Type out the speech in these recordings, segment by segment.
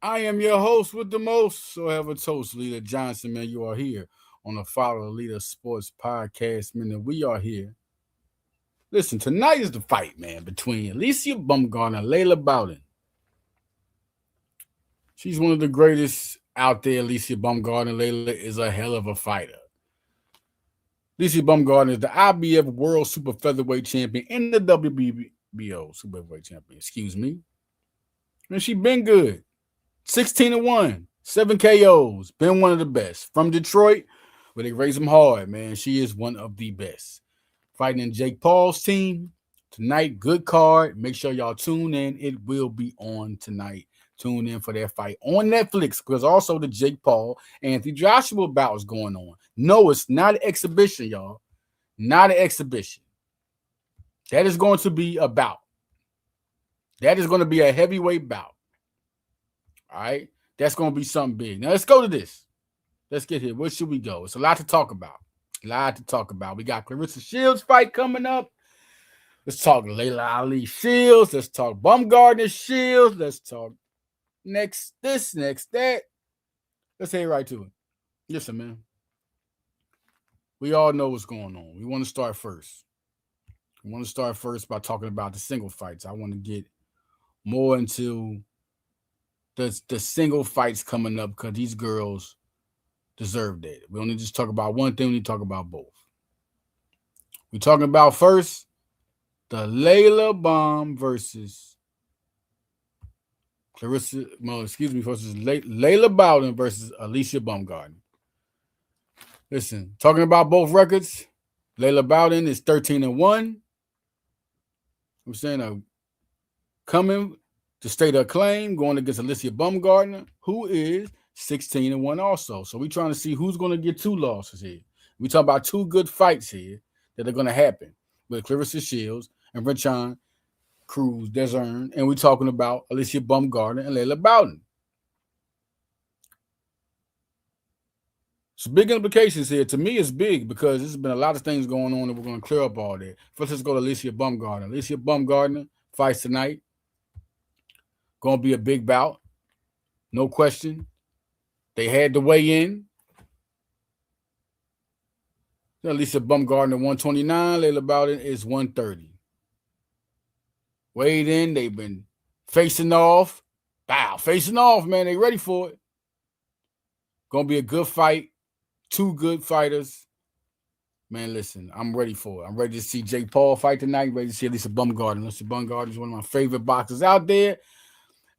I am your host with the most. So have a toast, Leila Johnson, man. You are here on the Follow the Leader Sports Podcast, man. And we are here. Listen, tonight is the fight, man, between Alycia Baumgardner and Laila Baumgardner. She's one of the greatest out there. Alycia Baumgardner. Leila is a hell of a fighter. Alycia Baumgardner is the IBF World Super Featherweight Champion and the WBO Super Featherweight Champion. Excuse me. And she been good. 16-1, 7 KOs. Been one of the best. From Detroit, where they raise them hard, man. She is one of the best. Fighting in Jake Paul's team tonight. Good card. Make sure y'all tune in. It will be on tonight. Tune in for that fight on Netflix because also the Jake Paul Anthony Joshua bout is going on. No, it's not an exhibition, y'all. Not an exhibition. That is going to be a bout. That is going to be a heavyweight bout. All right. That's going to be something big. Now, let's go to this. Let's get here. Where should we go? It's a lot to talk about. A lot to talk about. We got Claressa Shields fight coming up. Let's talk Laila Ali Shields. Let's talk Baumgardner Shields. Let's talk next this, next that. Let's head right to it. Listen, man. We all know what's going on. We want to start first. We want to start first by talking about the single fights. I want to get more into the single fights coming up because these girls deserve that. We don't need to just talk about one thing, we need to talk about both. We're talking about first the Laila Baum versus versus Laila Bowden versus Alycia Baumgardner. Listen, talking about both records, Laila Bowden is 13-1. I'm saying coming to state her claim, going against Alycia Baumgardner, who is 16-1 also. So we're trying to see who's going to get two losses here. We talk about two good fights here that are going to happen with Claressa Shields and Frenchon Crews-Dezurn, and we're talking about Alycia Baumgardner and Laila Bowden. So big implications here. To me, it's big because there's been a lot of things going on, and we're going to clear up all that. First, let's go to Alycia Baumgardner. Alycia Baumgardner fights tonight. Going to be a big bout. No question. They had to weigh in. Alycia Baumgardner 129. Laila Bowden is 130. Weighed in. They've been facing off. Wow, facing off, man. They ready for it. Going to be a good fight. Two good fighters. Man, listen, I'm ready for it. I'm ready to see Jake Paul fight tonight. I'm ready to see Alycia Baumgardner. Alycia Baumgardner is one of my favorite boxers out there.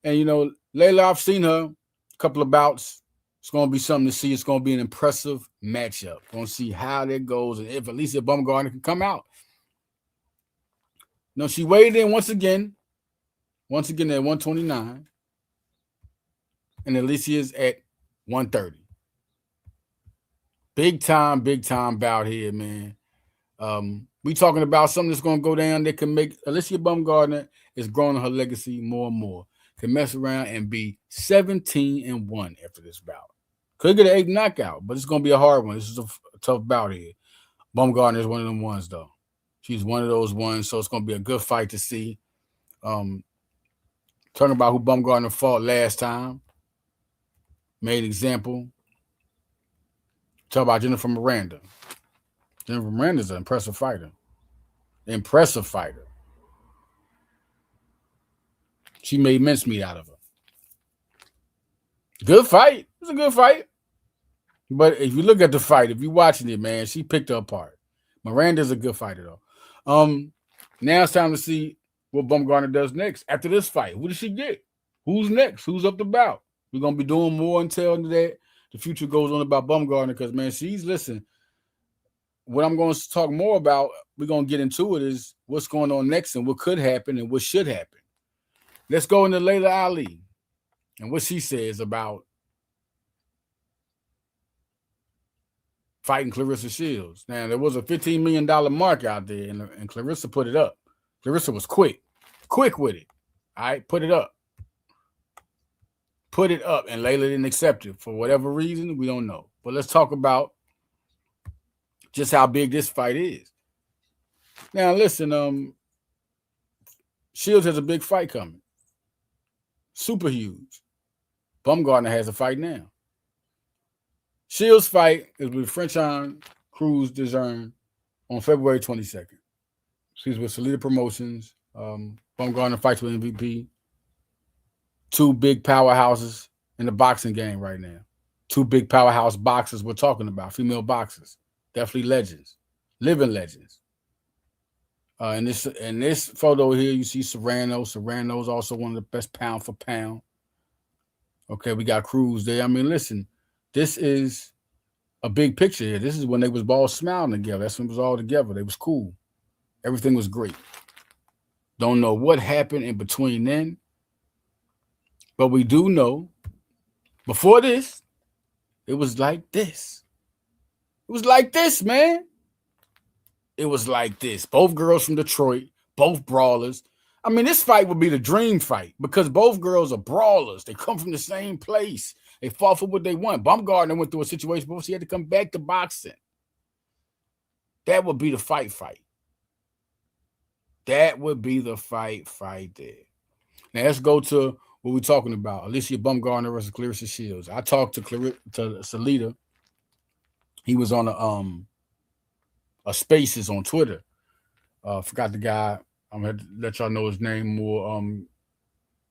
And, you know, Leila, I've seen her a couple of bouts. It's going to be something to see. It's going to be an impressive matchup. Going to see how that goes and if Alycia Baumgardner can come out. No, she weighed in once again at 129. And Alycia is at 130. Big time bout here, man. We talking about something that's going to go down that can make Alycia Baumgardner is growing her legacy more and more. Can mess around and be 17-1 after this bout. Could get an 8 knockout, but it's going to be a hard one. This is a tough bout here. Baumgardner is one of them ones, though. She's one of those ones, so it's going to be a good fight to see. Talking about who Baumgardner fought last time. Made example. Talk about Jennifer Miranda. Jennifer Miranda's an impressive fighter. She made mincemeat out of her. Good fight. It was a good fight. But if you look at the fight, if you're watching it, man, she picked her apart. Miranda's a good fighter, though. Now it's time to see what Baumgardner does next after this fight. Who does she get? Who's next? Who's up the bout? We're going to be doing more until that the future goes on about Baumgardner because, man, listen, what I'm going to talk more about, we're going to get into it, is what's going on next and what could happen and what should happen. Let's go into Laila Ali and what she says about fighting Claressa Shields. Now, there was a $15 million mark out there, and Claressa put it up. Claressa was quick with it. All right, put it up. And Laila didn't accept it for whatever reason. We don't know. But let's talk about just how big this fight is. Now, listen, Shields has a big fight coming. Super huge. Baumgardner has a fight now. Shields' fight is with Frenchon Crews-Dezurn on February 22nd. She's with Salida Promotions. Baumgardner fights with MVP. Two big powerhouses in the boxing game right now. Two big powerhouse boxers we're talking about, female boxers. Definitely legends, living legends. In this photo here, you see Serrano. Serrano's also one of the best pound for pound. Okay, we got Cruz there. I mean, listen, this is a big picture here. This is when they was all smiling together. That's when it was all together. They was cool. Everything was great. Don't know what happened in between then, but we do know before this, it was like this. It was like this, man. It was like this. Both girls from Detroit, both brawlers. I mean, this fight would be the dream fight because both girls are brawlers. They come from the same place. They fought for what they want. Baumgardner went through a situation before she had to come back to boxing. That would be the fight. That would be the fight there. Now, let's go to what we're talking about. Alycia Baumgardner versus Claressa Shields. I talked to Salida. He was on a Spaces on Twitter. Forgot the guy. I'm going to let y'all know his name more.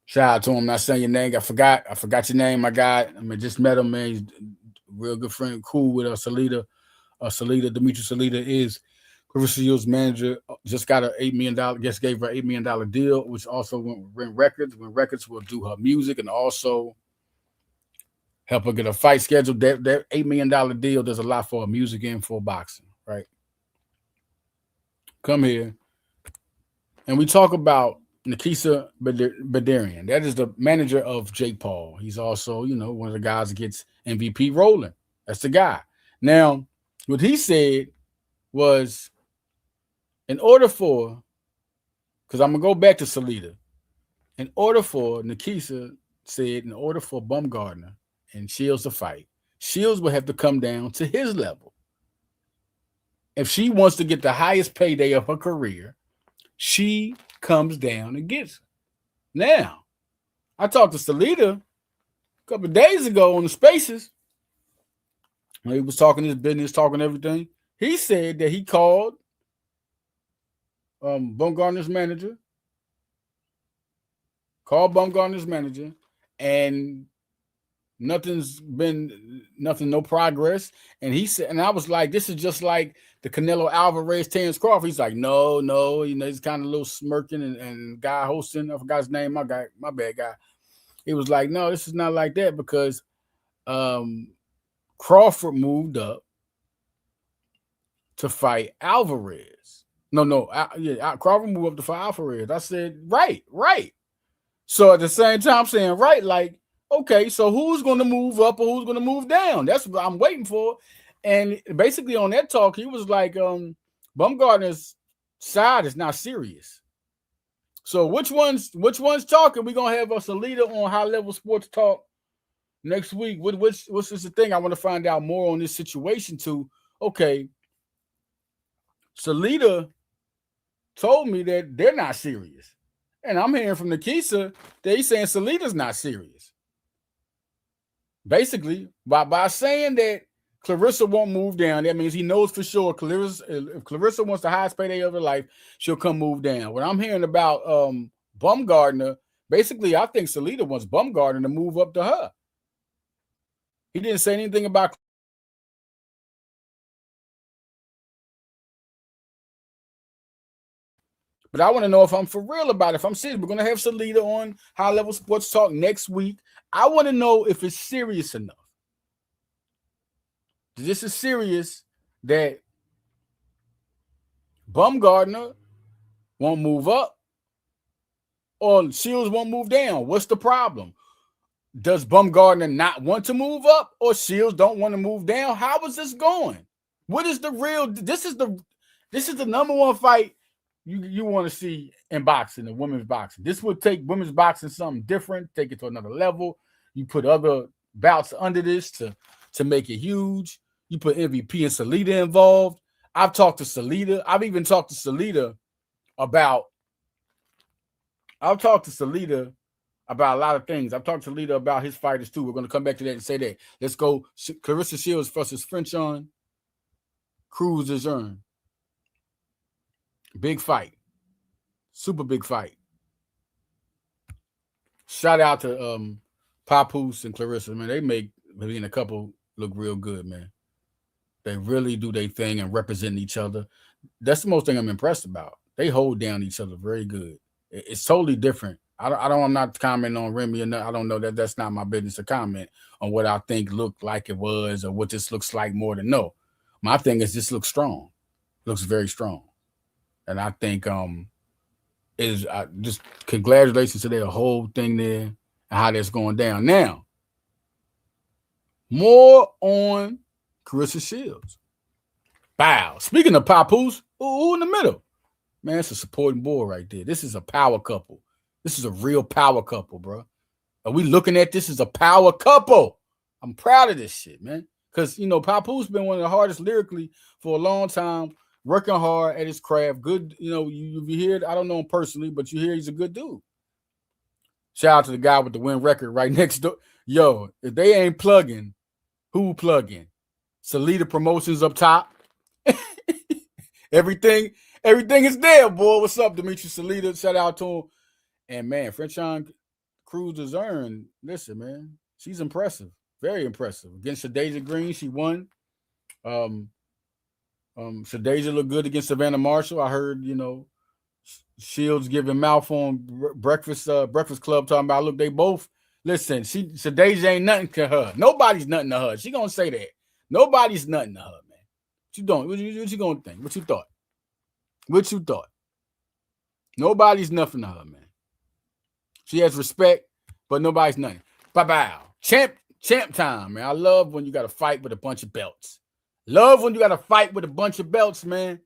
Shout out to him. Not saying your name. I forgot your name, my guy. I mean, just met him, man. He's a real good friend. Cool with Salida. Dimitri Salida is Claressa Shields' manager. Just got $8 million. Just gave her $8 million deal, which also went records. When records will do her music and also help her get a fight scheduled. That $8 million deal does a lot for her music and for boxing, right? Come here. And we talk about Nikisa Badarian. That is the manager of Jake Paul. He's also, one of the guys that gets MVP rolling. That's the guy. Now, what he said was, in order for, because I'm going to go back to Salida, Nikisa said, in order for Baumgardner and Shields to fight, Shields would have to come down to his level. If she wants to get the highest payday of her career, she comes down and gets it. Now, I talked to Salida a couple of days ago on the Spaces. When he was talking his business, talking everything. He said that he called Baumgardner's manager, and no progress. And he said, and I was like, this is just like the Canelo Alvarez, Terrence Crawford. He's like, no, he's kind of a little smirking and guy hosting, I forgot his name, my bad guy. He was like, no, this is not like that because Crawford moved up to fight Alvarez. Crawford moved up to fight Alvarez. I said, right. So at the same time, I'm saying, right, like, okay, so who's going to move up or who's going to move down? That's what I'm waiting for. And basically on that talk, he was like, Baumgardner's side is not serious. So which one's talking? We're going to have us a leader on High Level Sports Talk next week. What's the thing? I want to find out more on this situation too. Okay, Salida told me that they're not serious. And I'm hearing from Nikisa that he's saying Salida's not serious. Basically, by saying that Claressa won't move down, that means he knows for sure if Claressa wants the highest payday of her life, she'll come move down. When I'm hearing about Baumgardner, basically, I think Salida wants Baumgardner to move up to her. He didn't say anything about. But I want to know if I'm for real about it. If I'm serious, we're going to have Salida on High Level Sports Talk next week. I want to know if it's serious enough. This is serious that Baumgardner won't move up or Shields won't move down. What's the problem? Does Baumgardner not want to move up or Shields don't want to move down? How is this going? What is the real? This is the number one fight you want to see in boxing, in women's boxing. This would take women's boxing something different, take it to another level. You put other bouts under this to make it huge. You put MVP and Salida involved. I've talked to Salida. I've talked to Salida about a lot of things. I've talked to Leila about his fighters too. We're going to come back to that and say that. Let's go. Claressa Shields versus Frenchon Crews-Dezurn. Big fight. Super big fight. Shout out to Papoose and Claressa, man. They make being a couple look real good, man. They really do their thing and represent each other. That's the most thing I'm impressed about. They hold down each other very good. It's totally different. I'm not commenting on Remy or nothing. I don't know that. That's not my business to comment on what I think looked like it was or what this looks like more than no. My thing is this looks strong. Looks very strong. And I think just congratulations to their whole thing there and how that's going down. Now, more on Claressa Shields. Bow. Speaking of Papoose, ooh, in the middle. Man, it's a supporting board right there. This is a power couple. This is a real power couple, bro. Are we looking at this as a power couple? I'm proud of this shit, man. Because, Papoose been one of the hardest lyrically for a long time, working hard at his craft. Good, you hear, I don't know him personally, but you hear he's a good dude. Shout out to the guy with the win record right next door. Yo, if they ain't plugging, who plugging? Salida Promotions up top. Everything is there, boy. What's up, Dimitri Salida? Shout out to him. And man, Frenchon Crews-Dezurn, listen, man, she's impressive. Very impressive. Against Shadeja Green, she won. Shadeja looked good against Savannah Marshall. I heard, Shields giving mouth on Breakfast Club talking about, look, they both, listen, Shadeja ain't nothing to her. Nobody's nothing to her. She gonna say that. Nobody's nothing to her, man. What you doing? What you gonna think? What you thought? What you thought? Nobody's nothing to her, man. She has respect, but nobody's nothing. Bye-bye. Champ time, man. I love when you got to fight with a bunch of belts. Love when you got to fight with a bunch of belts, man.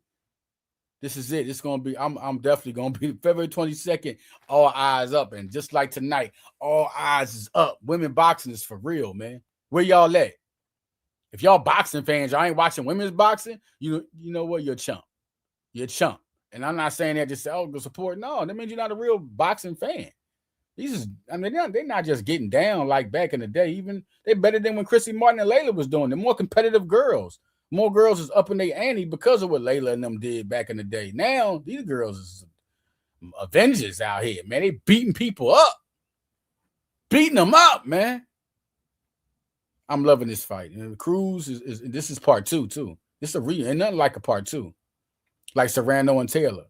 This is it. It's going to be, I'm definitely going to be February 22nd, all eyes up. And just like tonight, all eyes is up. Women boxing is for real, man. Where y'all at? If y'all boxing fans, y'all ain't watching women's boxing, you know what? You're a chump. You're a chump. And I'm not saying that just to go support. No, that means you're not a real boxing fan. They're not just getting down like back in the day. Even they're better than when Chrissy Martin and Leila was doing. They're more competitive girls. More girls is up in their ante because of what Leila and them did back in the day. Now, these girls is Avengers out here, man. They beating people up. Beating them up, man. I'm loving this fight. And Cruz this is part 2, too. This is a and nothing like a part 2. Like Serrano and Taylor.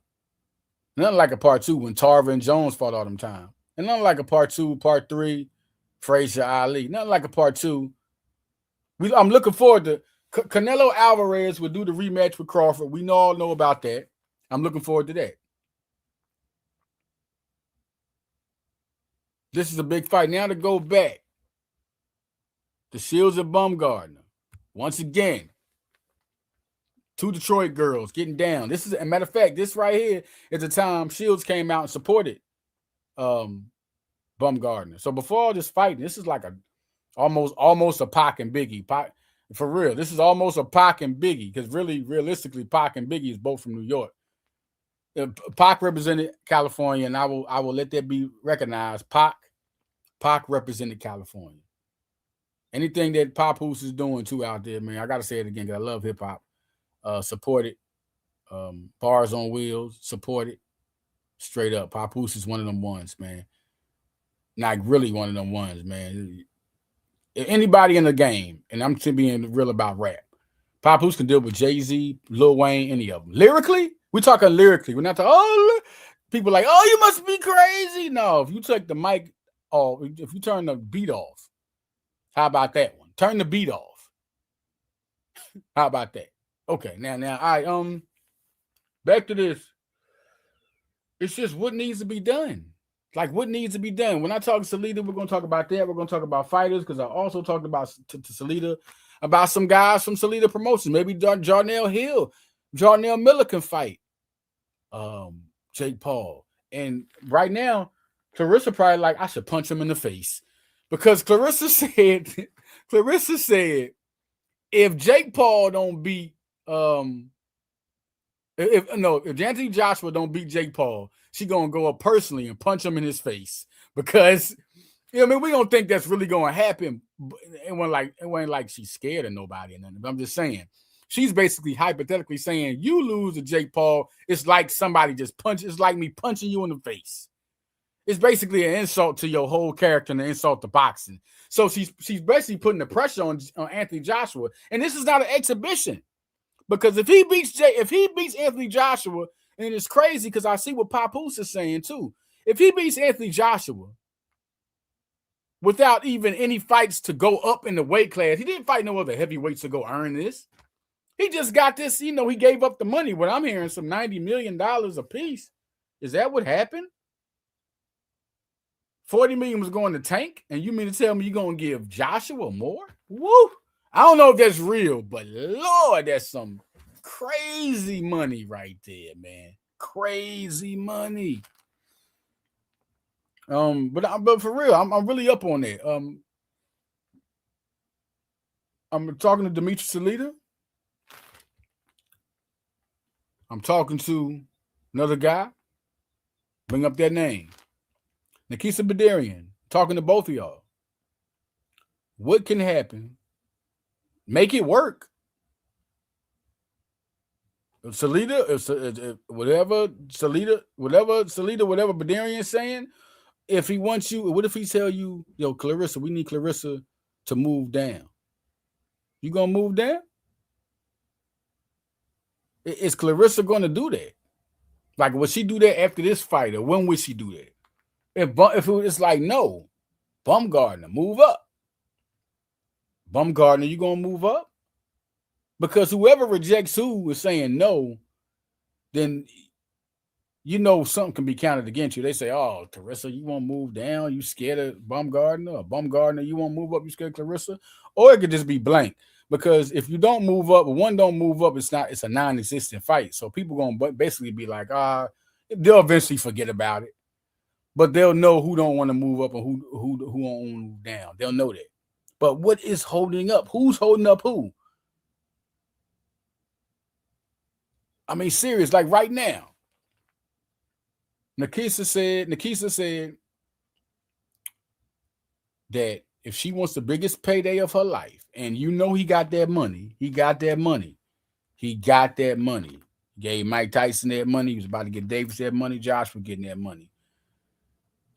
Nothing like a part 2 when Tarver and Jones fought all them time. And nothing like a part 2, part 3, Frazier Ali. Nothing like a part 2. I'm looking forward to Canelo Alvarez will do the rematch with Crawford. We all know about that. I'm looking forward to that. This is a big fight. Now to go back. The Shields and Baumgardner. Once again, 2 Detroit girls getting down. This is, a matter of fact, this right here is the time Shields came out and supported Baumgardner. So before all this fighting, this is like almost a Pac and Biggie. For real, this is almost a Pac and Biggie because realistically, Pac and Biggie is both from New York. Pac represented California, and I will let that be recognized. Pac represented California. Anything that Papoose is doing too out there, man, I gotta say it again because I love hip hop. Support it. Bars on Wheels, support it. Straight up, Papoose is one of them ones, man. Not really one of them ones, man. Anybody in the game, and I'm being real about rap, Papoose can deal with Jay-Z, Lil Wayne, any of them. Lyrically, we're talking lyrically. We're not talking, people like, you must be crazy. No, if you take the mic off, if you turn the beat off, how about that one? Turn the beat off. How about that? Okay, now, all right, back to this. It's just what needs to be done. Like, what needs to be done? When I talk to Salida, we're going to talk about that. We're going to talk about fighters because I also talked about to Salida about some guys from Salida Promotions. Maybe Jarnell Miller can fight Jake Paul. And right now, Claressa probably like, I should punch him in the face. Because Claressa said, if Jake Paul don't beat if Anthony Joshua don't beat Jake Paul, she gonna go up personally and punch him in his face because I mean, we don't think that's really going to happen. It wasn't like she's scared of nobody or nothing. But I'm just saying, she's basically hypothetically saying, you lose to Jake Paul, it's like somebody just punches. It's like me punching you in the face. It's basically an insult to your whole character and an insult to boxing. So she's basically putting the pressure on Anthony Joshua, and this is not an exhibition, because if he beats Anthony Joshua, and it's crazy because I see what Papoose is saying too. If he beats Anthony Joshua without even any fights to go up in the weight class, he didn't fight no other heavyweights to go earn this. He just got this, he gave up the money. What I'm hearing, some $90 million a piece. Is that what happened? 40 million was going to Tank, and you mean to tell me you're going to give Joshua more? Woo! I don't know if that's real, but Lord, that's some crazy money right there, man. Crazy money. But for real, I'm really up on that. I'm talking to Dimitri Salita. I'm talking to another guy. Bring up that name. Nikisa Badarian. Talking to both of y'all. What can happen? Make it work. Salita, whatever Badarian's saying, if he wants you, what if he tell you, yo, Claressa, we need Claressa to move down? You gonna move down? Is Claressa gonna do that? Like, will she do that after this fight, or when would she do that? If it's like, no, Baumgardner, move up. Baumgardner, you gonna move up? Because whoever rejects who is saying no, then something can be counted against you. They say, oh, Claressa, you won't move down, you scared of Baumgardner, or Baumgardner, you won't move up, you scared of Claressa. Or it could just be blank. Because if you don't move up, or one don't move up, it's a non-existent fight. So people gonna basically be like, they'll eventually forget about it. But they'll know who don't want to move up and who won't move down. They'll know that. But what is holding up? Who's holding up who? I mean, serious, like right now. Nikisa said that if she wants the biggest payday of her life, and he got that money. He gave Mike Tyson that money. He was about to get Davis that money. Josh was getting that money.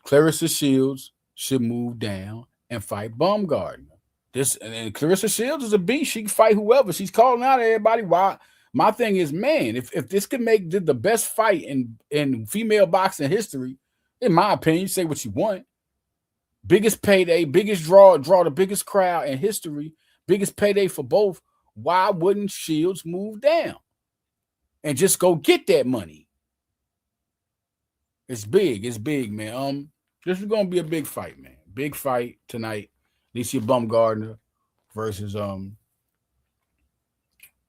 Claressa Shields should move down and fight Baumgardner. And Claressa Shields is a beast. She can fight whoever. She's calling out everybody. Why? My thing is, man, if this could make the best fight in female boxing history, in my opinion, say what you want. Biggest payday, biggest draw the biggest crowd in history, biggest payday for both. Why wouldn't Shields move down and just go get that money? It's big, man. This is gonna be a big fight, man. Big fight tonight. Alycia Baumgardner versus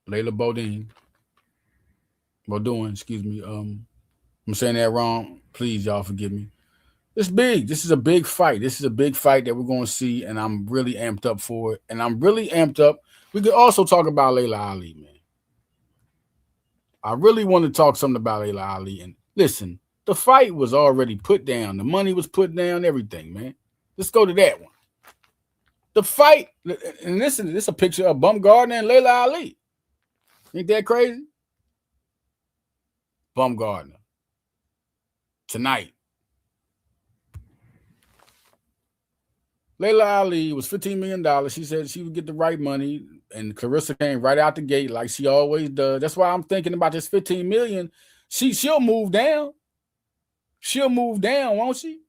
Laila Beaudoin, excuse me. I'm saying that wrong. Please, y'all forgive me. It's big. This is a big fight. This is a big fight that we're going to see, and I'm really amped up for it. And I'm really amped up. We could also talk about Laila Ali, man. I really want to talk something about Laila Ali. And listen, the fight was already put down. The money was put down, everything, man. Let's go to that one. The fight, and listen, this is a picture of Baumgardner and Laila Ali. Ain't that crazy? Baumgardner. Tonight. Laila Ali was $15 million. She said she would get the right money, and Claressa came right out the gate like she always does. That's why I'm thinking about this $15 million. She'll move down. She'll move down, won't she?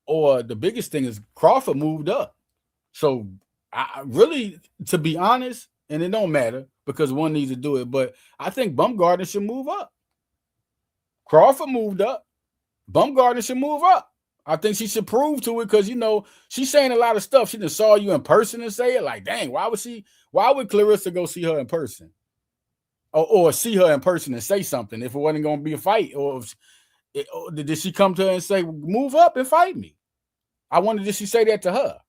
Or the biggest thing is Crawford moved up. So I really, to be honest, and it don't matter because one needs to do it, but I think Baumgardner should move up. Crawford moved up. Baumgardner should move up. I think she should prove to it because, she's saying a lot of stuff. She just saw you in person and say it. Like, dang, why would Claressa go see her in person? Or see her in person and say something if it wasn't going to be a fight? Or did she come to her and say, move up and fight me? I wonder, did she say that to her?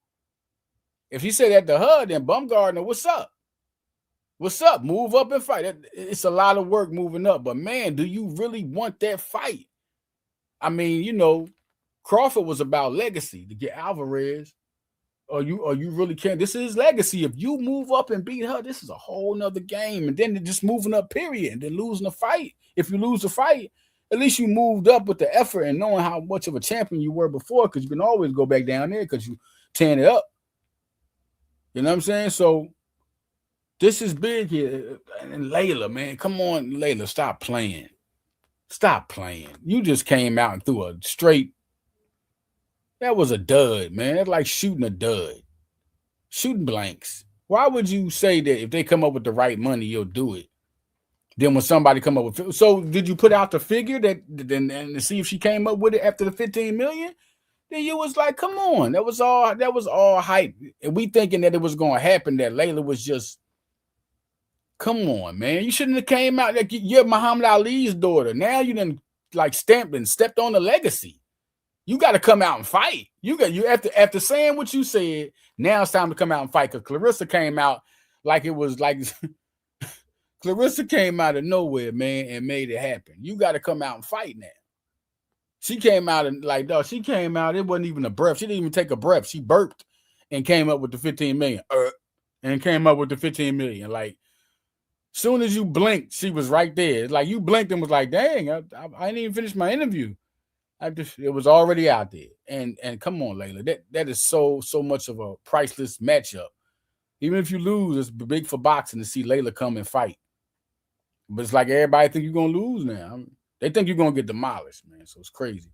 If she said that to her, then Baumgardner, what's up? What's up? Move up and fight. It's a lot of work moving up. But, man, do you really want that fight? I mean, Crawford was about legacy to get Alvarez. Or you really can't. This is legacy. If you move up and beat her, this is a whole nother game. And then just moving up, period, and then losing the fight. If you lose the fight, at least you moved up with the effort and knowing how much of a champion you were before, because you can always go back down there because you tearing it up. You know what I'm saying? So this is big here. And Leila, man, come on, Leila, stop playing. Stop playing. You just came out and threw a straight. That was a dud, man. That's like shooting a dud. Shooting blanks. Why would you say that if they come up with the right money, you'll do it? Then when somebody come up with, so did you put out the figure that then and to see if she came up with it after the 15 million? Then you was like, come on, that was all hype. And we thinking that it was going to happen, that Leila was just, come on, man. You shouldn't have came out like you're Muhammad Ali's daughter. Now you done like stamped and stepped on the legacy. You got to come out and fight. You after saying what you said, now it's time to come out and fight. Because Claressa came out like it was like Claressa came out of nowhere, man, and made it happen. You got to come out and fight now. She came out and like, dog, she came out. It wasn't even a breath. She didn't even take a breath. She burped and came up with the 15 million. And came up with the 15 million. Like, soon as you blinked, she was right there. Like you blinked and was like, dang, I didn't even finish my interview. It was already out there. And come on, Leila. That is so much of a priceless matchup. Even if you lose, it's big for boxing to see Leila come and fight. But it's like everybody think you're gonna lose now. They think you're gonna get demolished, man. So it's crazy.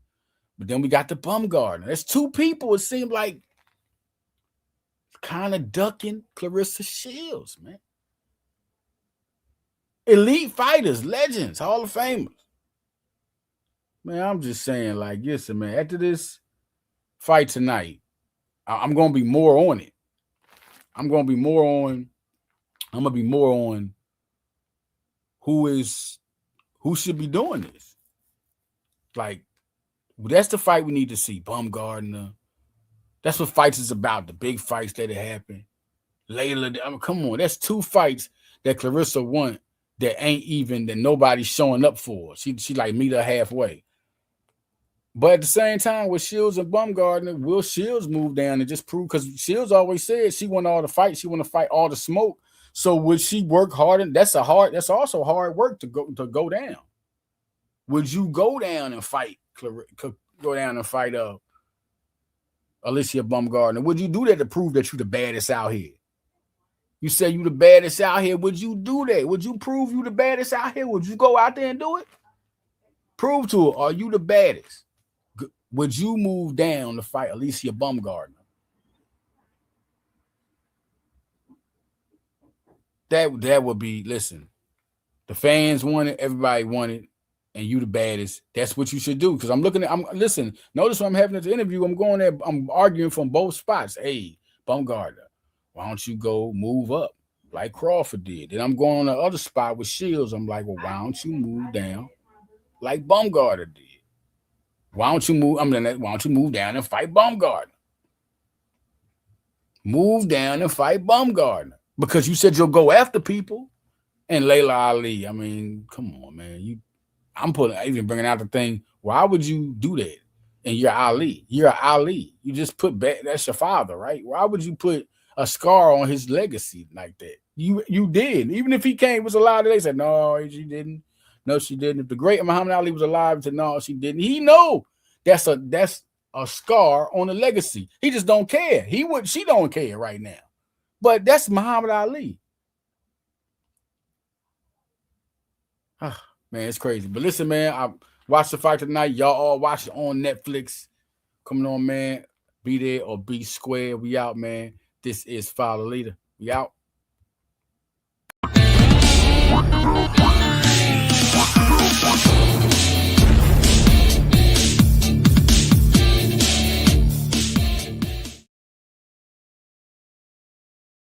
But then we got the Baumgardner. There's two people, it seemed like, kind of ducking Claressa Shields, man. Elite fighters, legends, Hall of Famers. Man, I'm just saying, like, listen, man, after this fight tonight, I'm going to be more on it. I'm going to be more on who should be doing this. Like, that's the fight we need to see. Baumgardner. That's what fights is about, the big fights that happen. Leila, I mean, come on, that's two fights that Claressa won that ain't even, that nobody's showing up for. She like meet her halfway. But at the same time, with Shields and Baumgardner, will Shields move down and just prove? Because Shields always said she won all the fights, she want to fight all the smoke. So would she work harder? That's also hard work to go down. Would you go down and fight Alycia Baumgardner? Would you do that to prove that you the baddest out here? You say you the baddest out here. Would you do that? Would you prove you the baddest out here? Would you go out there and do it? Prove to her, are you the baddest? Would you move down to fight Alycia Baumgardner? That would be, listen, the fans want it, everybody want it, and you the baddest. That's what you should do. Because listen, notice when I'm having this interview, I'm going there, I'm arguing from both spots. Hey, Baumgardner, why don't you go move up like Crawford did? Then I'm going on the other spot with Shields. I'm like, well, why don't you move down like Baumgardner did? Why don't you move down and fight Baumgardner? Move down and fight Baumgardner. Because you said you'll go after people. And Laila Ali, I mean, come on, man. I'm even bringing out the thing. Why would you do that? And you're Ali. You're Ali. You just put back, that's your father, right? Why would you put a scar on his legacy like that? You did. Even if he was alive today, said, no, she didn't. No, she didn't. If the great Muhammad Ali was alive, said, no, she didn't. He know that's a scar on the legacy. He just don't care. She don't care right now. But that's Muhammad Ali. Man, it's crazy. But listen, man, I watched the fight tonight. Y'all all watch it on Netflix. Coming on, man. Be there or be square. We out, man. This is Follow Leader. We out.